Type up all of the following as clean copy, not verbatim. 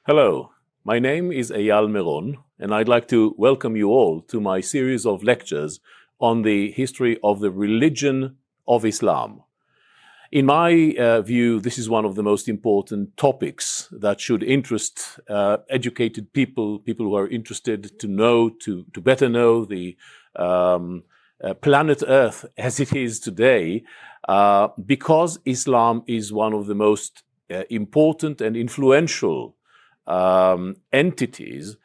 Hello, my name is Eyal Meron, and I'd like to welcome you all to my series of lectures on the history of the religion of Islam. In my view, this is one of the most important topics that should interest educated people who are interested to know, to better know the planet Earth as it is today, because Islam is one of the most important and influential entities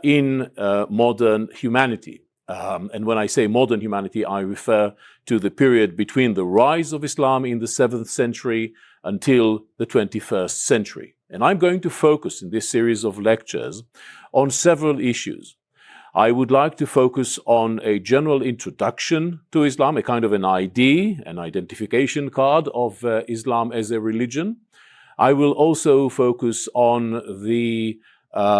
in modern humanity. And when I say modern humanity, I refer to the period between the rise of Islam in the 7th century until the 21st century. And I'm going to focus in this series of lectures on several issues. I would like to focus on a general introduction to Islam, a kind of an ID, an identification card of Islam as a religion. I will also focus on the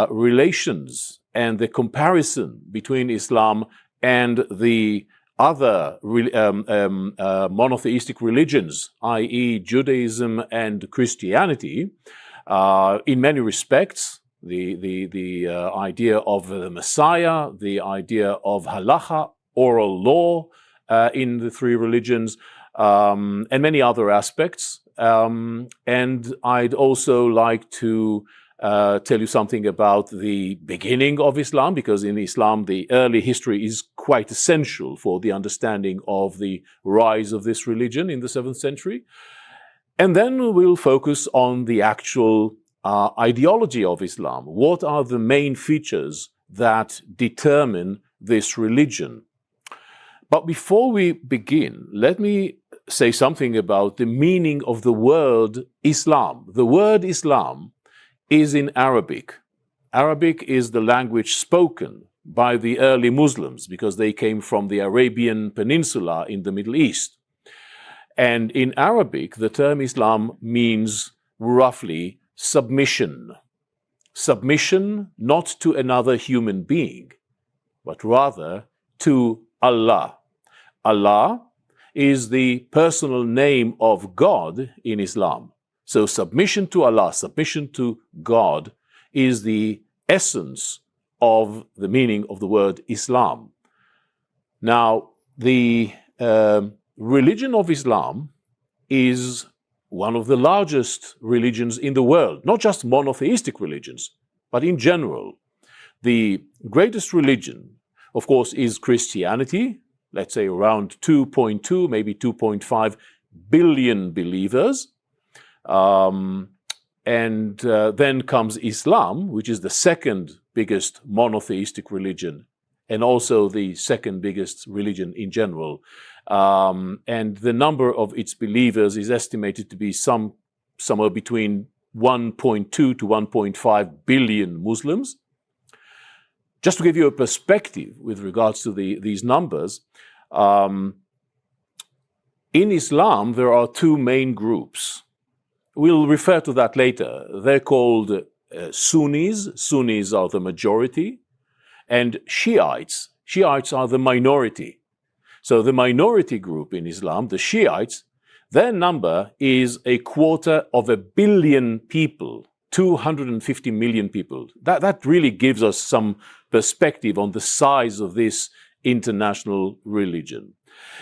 relations and the comparison between Islam and the other monotheistic religions, i.e. Judaism and Christianity. In many respects, the idea of the Messiah, the idea of halacha, oral law in the three religions, and many other aspects. And I'd also like to tell you something about the beginning of Islam, because in Islam the early history is quite essential for the understanding of the rise of this religion in the 7th century. And then we'll focus on the actual ideology of Islam. What are the main features that determine this religion? But before we begin, let me say something about the meaning of the word Islam. The word Islam is in Arabic. Arabic is the language spoken by the early Muslims because they came from the Arabian Peninsula in the Middle East. And in Arabic, the term Islam means roughly submission. Submission not to another human being, but rather to Allah. Allah is the personal name of God in Islam. So submission to Allah, submission to God is the essence of the meaning of the word Islam. Now, the religion of Islam is one of the largest religions in the world, not just monotheistic religions, but in general. The greatest religion, of course, is Christianity. Let's say around 2.2, maybe 2.5 billion believers. And then comes Islam, which is the second biggest monotheistic religion, and also the second biggest religion in general. And the number of its believers is estimated to be somewhere between 1.2 to 1.5 billion Muslims. Just to give you a perspective with regards to these numbers, in Islam there are two main groups. We'll refer to that later. They're called Sunnis. Sunnis are the majority, and Shiites. Shiites are the minority. So the minority group in Islam, the Shiites, their number is 250 million people. 250 million people. That really gives us some perspective on the size of this international religion.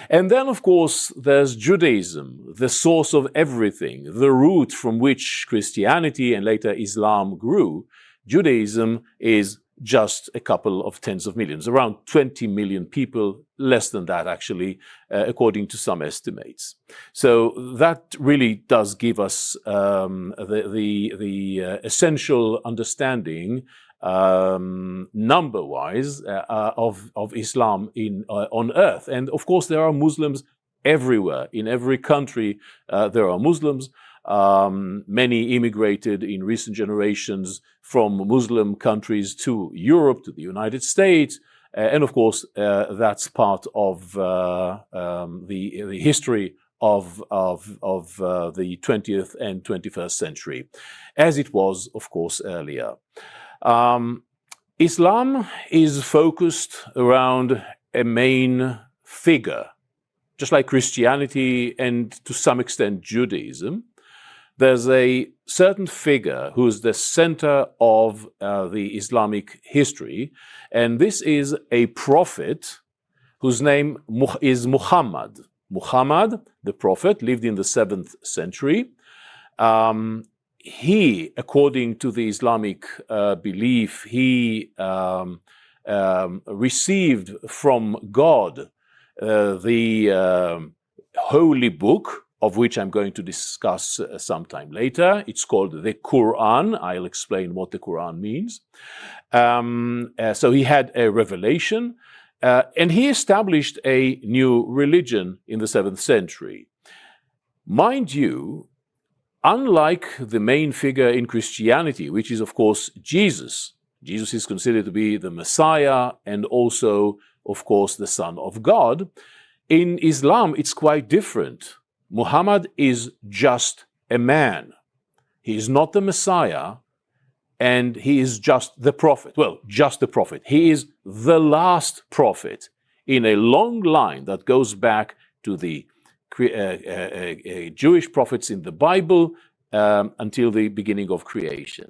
And then, of course, there's Judaism, the source of everything, the root from which Christianity and later Islam grew. Judaism is just a couple of tens of millions, around 20 million people, less than that actually, according to some estimates. So that really does give us the essential understanding, number-wise, of Islam on earth. And of course, there are Muslims everywhere. In every country, there are Muslims. Many immigrated in recent generations from Muslim countries to Europe, to the United States, and of course that's part of the history of the 20th and 21st century, as it was, of course, earlier. Islam is focused around a main figure, just like Christianity and to some extent Judaism. there's a certain figure who's the center of the Islamic history, and this is a prophet whose name is Muhammad. Muhammad, the prophet, lived in the 7th century. He, according to the Islamic belief, he received from God the holy book, of which I'm going to discuss sometime later. It's called the Quran. I'll explain what the Quran means. So he had a revelation, and he established a new religion in the 7th century. Mind you, unlike the main figure in Christianity, which is, of course, Jesus. Jesus is considered to be the Messiah and also, of course, the Son of God. In Islam, it's quite different. Muhammad is just a man. He is not the Messiah, and he is just the prophet. Well, just the prophet. He is the last prophet in a long line that goes back to the Jewish prophets in the Bible until the beginning of creation.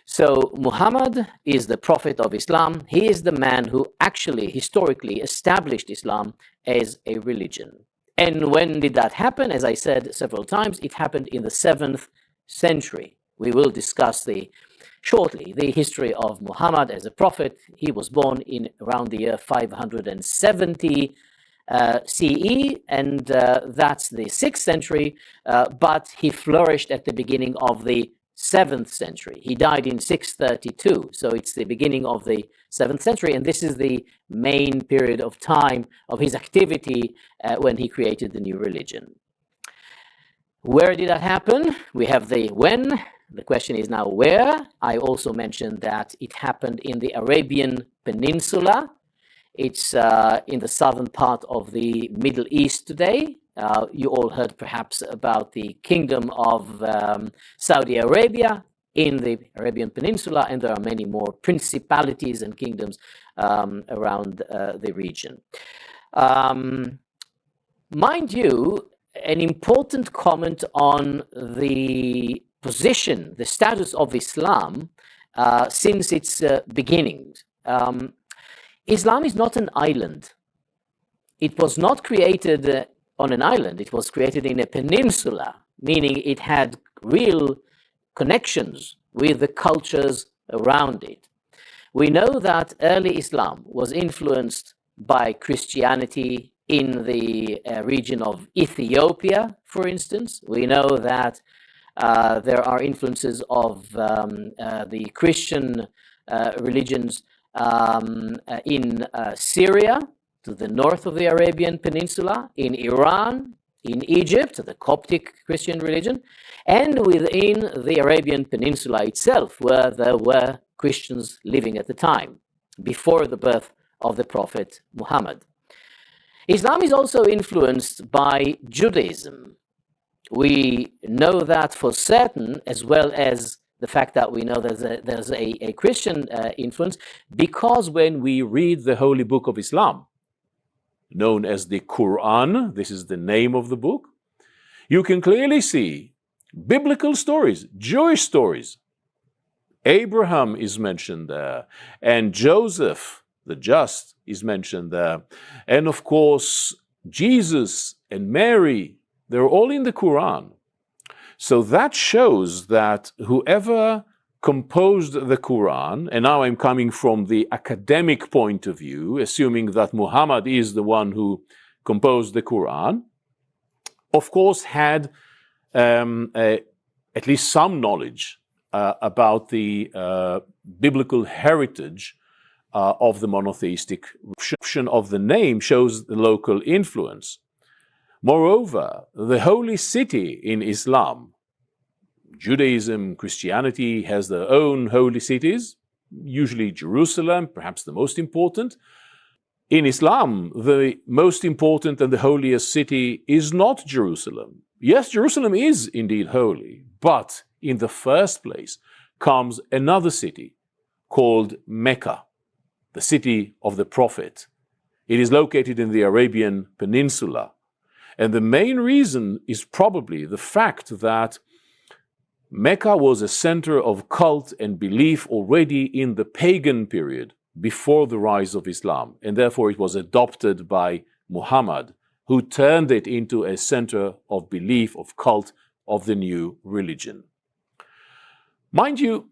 So Muhammad is the prophet of Islam. He is the man who actually historically established Islam as a religion. And when did that happen? As I said several times, it happened in the 7th century. We will discuss shortly the history of Muhammad as a prophet. He was born in around the year 570 CE, and that's the 6th century, but he flourished at the beginning of the 7th century. He died in 632, so it's the beginning of the 7th century, and this is the main period of time of his activity when he created the new religion. Where did that happen? We have the when. The question is now where. I also mentioned that it happened in the Arabian Peninsula. It's in the southern part of the Middle East today. You all heard perhaps about the Kingdom of Saudi Arabia in the Arabian Peninsula, and there are many more principalities and kingdoms around the region. Mind you, an important comment on the position, the status of Islam since its beginnings. Islam is not an island. It was not created on an island. It was created in a peninsula, meaning it had real connections with the cultures around it. We know that early Islam was influenced by Christianity in the region of Ethiopia, for instance. We know that there are influences of the Christian religions in Syria, to the north of the Arabian Peninsula, in Iran, in Egypt, the Coptic Christian religion, and within the Arabian Peninsula itself, where there were Christians living at the time, before the birth of the Prophet Muhammad. Islam is also influenced by Judaism. We know that for certain, as well as the fact that we know there's a Christian influence, because when we read the Holy Book of Islam, known as the Quran, this is the name of the book, you can clearly see biblical stories, Jewish stories. Abraham is mentioned there, and Joseph, the just, is mentioned there. And of course, Jesus and Mary, they're all in the Quran. So that shows that whoever composed the Quran, and now I'm coming from the academic point of view, assuming that Muhammad is the one who composed the Quran, of course had at least some knowledge about the biblical heritage of the monotheistic religion. Of the name shows the local influence. Moreover, the holy city in Islam, Judaism, Christianity has their own holy cities, usually Jerusalem, perhaps the most important. In Islam, the most important and the holiest city is not Jerusalem. Yes, Jerusalem is indeed holy, but in the first place comes another city called Mecca, the city of the Prophet. It is located in the Arabian Peninsula. And the main reason is probably the fact that Mecca was a center of cult and belief already in the pagan period, before the rise of Islam, and therefore it was adopted by Muhammad, who turned it into a center of belief, of cult, of the new religion. Mind you,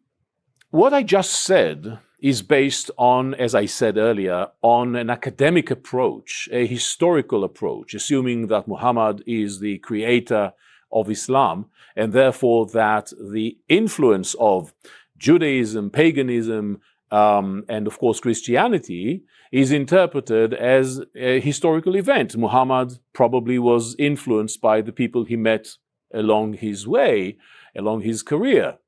what I just said is based on, as I said earlier, on an academic approach, a historical approach, assuming that Muhammad is the creator of Islam, and therefore that the influence of Judaism, paganism, and of course Christianity is interpreted as a historical event. Muhammad probably was influenced by the people he met along his way, along his career.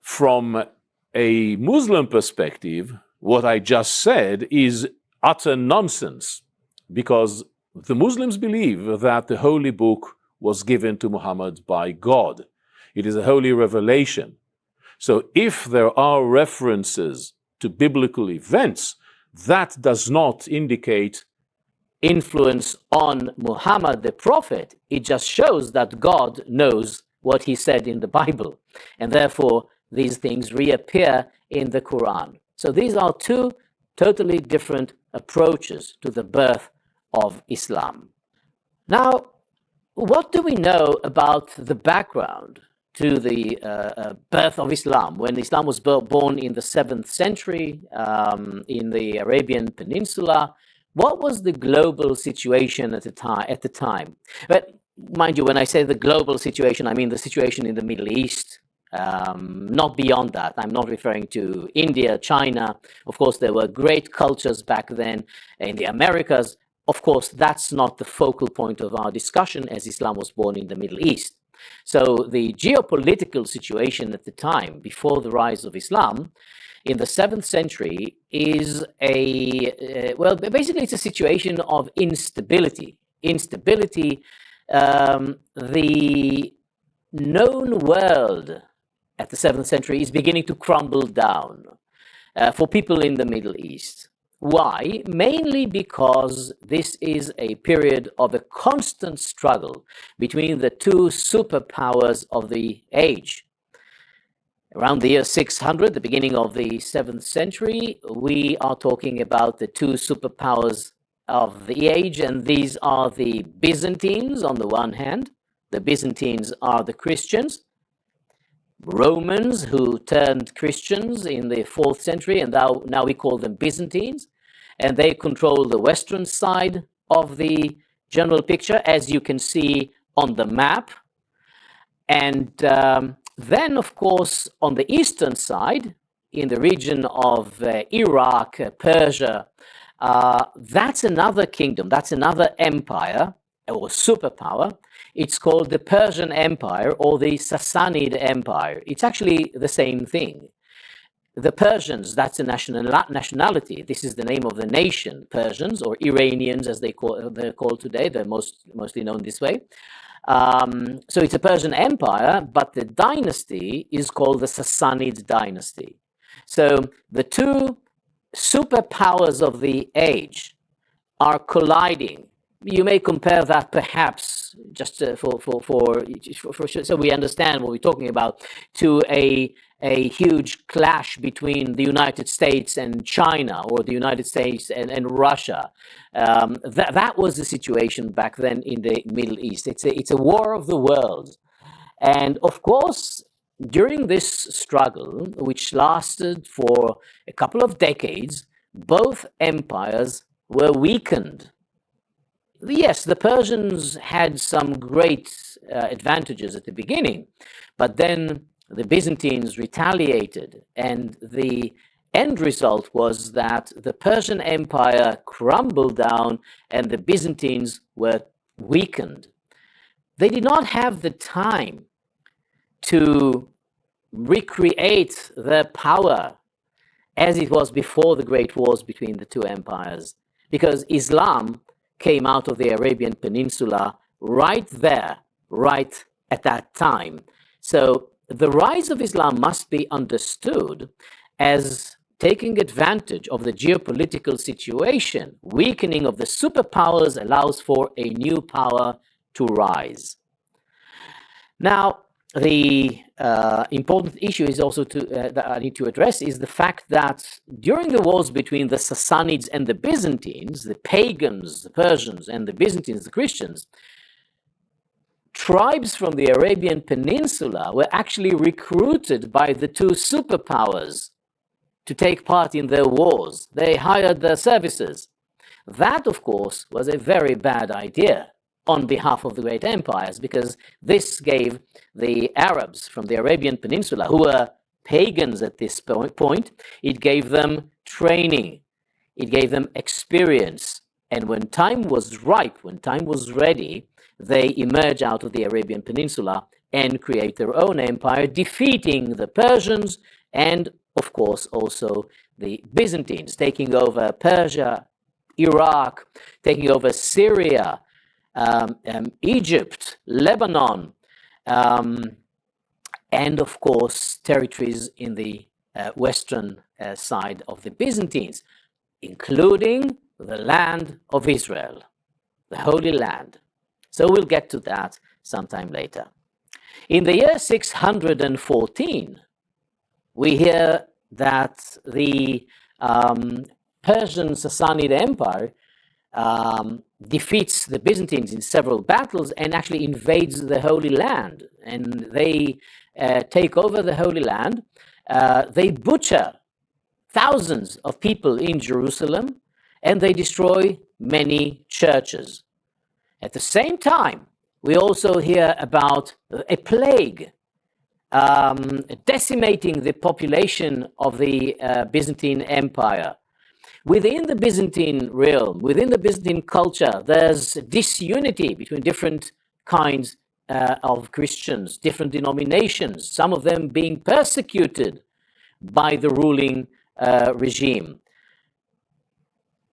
From a Muslim perspective, what I just said is utter nonsense, because the Muslims believe that the Holy Book was given to Muhammad by God. It is a holy revelation. So if there are references to biblical events, that does not indicate influence on Muhammad the prophet. It just shows that God knows what he said in the Bible, and therefore these things reappear in the Quran. So these are two totally different approaches to the birth of Islam. Now, what do we know about the background to the birth of Islam? When Islam was born in the 7th century in the Arabian Peninsula, what was the global situation at the time? But mind you, when I say the global situation, I mean the situation in the Middle East, not beyond that. I'm not referring to India, China. Of course, there were great cultures back then in the Americas. Of course, that's not the focal point of our discussion, as Islam was born in the Middle East. So the geopolitical situation at the time, before the rise of Islam, in the 7th century, is basically it's a situation of instability. The known world at the 7th century is beginning to crumble down for people in the Middle East. Why? Mainly because this is a period of a constant struggle between the two superpowers of the age. Around the year 600, the beginning of the 7th century, we are talking about the two superpowers of the age, and these are the Byzantines on the one hand. The Byzantines are the Christians. Romans, who turned Christians in the 4th century, and now we call them Byzantines, and they control the western side of the general picture, as you can see on the map. And then, of course, on the eastern side, in the region of Iraq, Persia, that's another kingdom, that's another empire or superpower. It's called the Persian Empire or the Sassanid Empire. It's actually the same thing. The Persians, that's a nationality. This is the name of the nation, Persians, or Iranians as they're called today. They're mostly known this way. So it's a Persian Empire, but the dynasty is called the Sassanid dynasty. So the two superpowers of the age are colliding. You may compare that perhaps, just so we understand what we're talking about, to a huge clash between the United States and China, or the United States and Russia. That was the situation back then in the Middle East. It's a war of the worlds. And of course, during this struggle, which lasted for a couple of decades, both empires were weakened. Yes, the Persians had some great advantages at the beginning, but then the Byzantines retaliated, and the end result was that the Persian Empire crumbled down and the Byzantines were weakened. They did not have the time to recreate their power as it was before the great wars between the two empires, because Islam came out of the Arabian Peninsula right there, right at that time. So the rise of Islam must be understood as taking advantage of the geopolitical situation. Weakening of the superpowers allows for a new power to rise. Now, the important issue is also that I need to address is the fact that during the wars between the Sassanids and the Byzantines, the pagans, the Persians, and the Byzantines, the Christians, tribes from the Arabian Peninsula were actually recruited by the two superpowers to take part in their wars. They hired their services. That, of course, was a very bad idea on behalf of the great empires, because this gave the Arabs from the Arabian Peninsula, who were pagans at this point, it gave them training, it gave them experience. And when time was ripe, when time was ready, they emerge out of the Arabian Peninsula and create their own empire, defeating the Persians and, of course, also the Byzantines, taking over Persia, Iraq, taking over Syria, Egypt, Lebanon, and of course territories in the western side of the Byzantines, including the land of Israel, the Holy Land. So we'll get to that sometime later. In the year 614, we hear that the Persian Sassanid Empire defeats the Byzantines in several battles and actually invades the Holy Land. And they take over the Holy Land. They butcher thousands of people in Jerusalem, and they destroy many churches. At the same time, we also hear about a plague decimating the population of the Byzantine Empire. Within the Byzantine realm, within the Byzantine culture, there's disunity between different kinds of Christians, different denominations, some of them being persecuted by the ruling regime.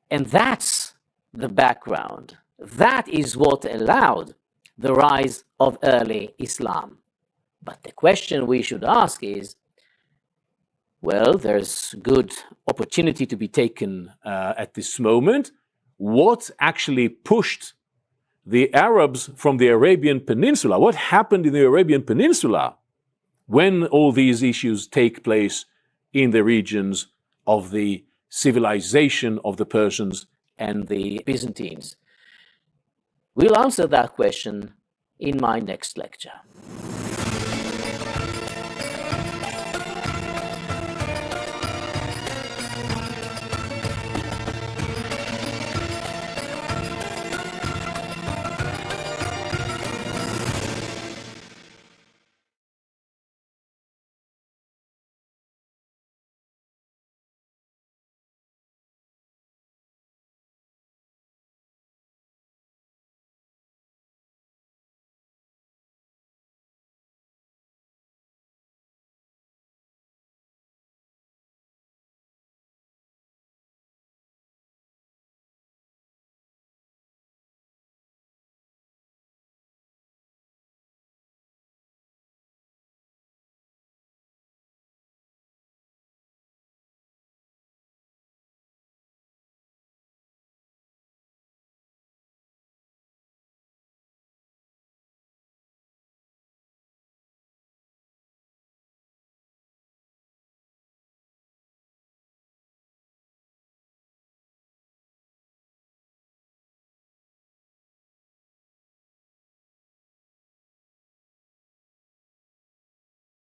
And that's the background. That is what allowed the rise of early Islam. But the question we should ask is, well, there's good opportunity to be taken at this moment. What actually pushed the Arabs from the Arabian Peninsula? What happened in the Arabian Peninsula when all these issues take place in the regions of the civilization of the Persians and the Byzantines? We'll answer that question in my next lecture.